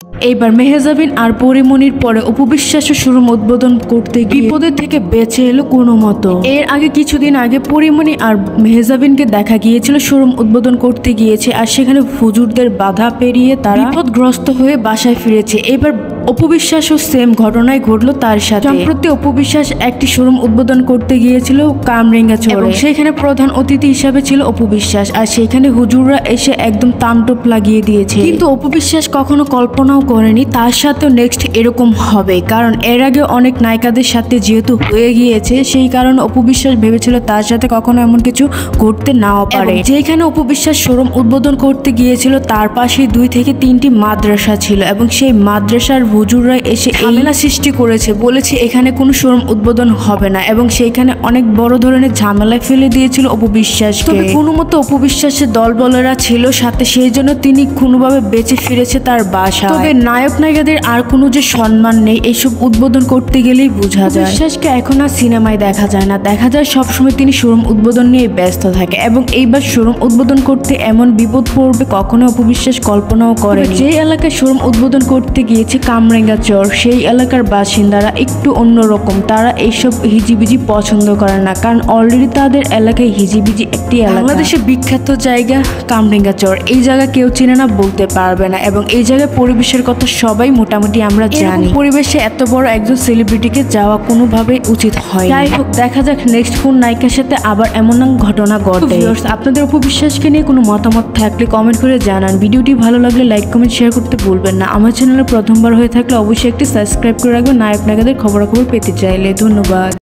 এইবার মেহজাবিন আর পরিমণির পরে অপু বিশ্বাসও শোরুম উদ্বোধন করতে গিয়ে বিপদের থেকে বেঁচে এলো কোনো মতো। এর আগে কিছুদিন আগে পরিমণি আর মেহজাবিনকে দেখা গিয়েছিল শোরুম উদ্বোধন করতে গিয়েছে, আর সেখানে হুজুরদের বাধা পেরিয়ে তারা বিপদগ্রস্ত হয়ে বাসায় ফিরেছে। এবার অপু বিশ্বাসও সেম ঘটনায় ঘটলো তার সাথে। সম্প্রতি অপু বিশ্বাস একটি শোরুম উদ্বোধন করতে গিয়েছিল কামরাঙ্গাচরে এবং সেখানে প্রধান অতিথি হিসাবে ছিল অপু বিশ্বাস, আর সেখানে হুজুররা এসে একদম তাণ্ডব লাগিয়ে দিয়েছে। কিন্তু অপু বিশ্বাস কখনো কল্পনাও করেনি তার সাথেও নেক্সট এরকম হবে, কারণ এর আগে অনেক নায়িকাদের সাথে যেহেতু হয়ে গিয়েছে সেই কারণে অপু বিশ্বাস ভেবেছিল তার সাথে কখনো এমন কিছু ঘটতে নাও পারে। যেখানে অপু বিশ্বাস শোরুম উদ্বোধন করতে গিয়েছিল তার পাশে 2 থেকে 3টি মাদ্রাসা ছিল এবং সেই মাদ্রাসার হুজুররা এসে ঝামেলা সৃষ্টি করেছে, বলেছে এখানে কোনো শোরুম উদ্বোধন হবে না এবং সেইখানে অনেক বড় ধরনের ঝামেলায় ফেলে দিয়েছিল অপু বিশ্বাসকে। তবে কোনো মতো অপু বিশ্বাসের দলবলেরা ছিল সাথে, সেই জন্য তিনি কোনোভাবে বেঁচে ফিরেছে তার বাসায়। তবে নায়ক নায়িকাদের আর কোনো যে সম্মান নেই এইসব উদ্বোধন করতে গেলেই বোঝা যায়। বিশ্বাসকে এখন আর সিনেমায় দেখা যায় না, দেখা যায় সবসময় তিনি শোরুম উদ্বোধন নিয়ে ব্যস্ত থাকে এবং এইবার শোরুম উদ্বোধন করতে এমন বিপদ পড়বে কখনো অপু বিশ্বাস কল্পনাও করেনি। যে এলাকায় শোরুম উদ্বোধন করতে গিয়েছে কামরাঙ্গাচর, সেই এলাকার বাসিন্দারা একটু অন্যরকম, তারা এইসব হিজিবিজি পছন্দ করে না, কারণ অলরেডি তাদের এলাকায় হিজিবিজি একটি এলাকা। বাংলাদেশের বিখ্যাত জায়গা কামরাঙ্গাচর, এই জায়গা কেউ চিনে না বলতে পারবে না এবং এই জায়গায় পরিবেশের কথা সবাই মোটামুটি আমরা জানি। পরিবেশে এত বড় একজন সেলিব্রিটিকে যাওয়া কোনোভাবেই উচিত হয়। যাই হোক, দেখা যাক নেক্সট কোন নায়িকার সাথে আবার এমন ঘটনা ঘটে। আপনাদের অপু বিশ্বাসকে নিয়ে কোনো মতামত থাকলে কমেন্ট করে জানান। ভিডিওটি ভালো লাগলে লাইক কমেন্ট শেয়ার করতে ভুলবেন না। আমার চ্যানেলে প্রথমবার হয়ে থাকলে অবশ্যই একটি সাবস্ক্রাইব করে রাখবেন নায়ক নায়িকাদের খবরাখবর পেতে চাইলে। ধন্যবাদ।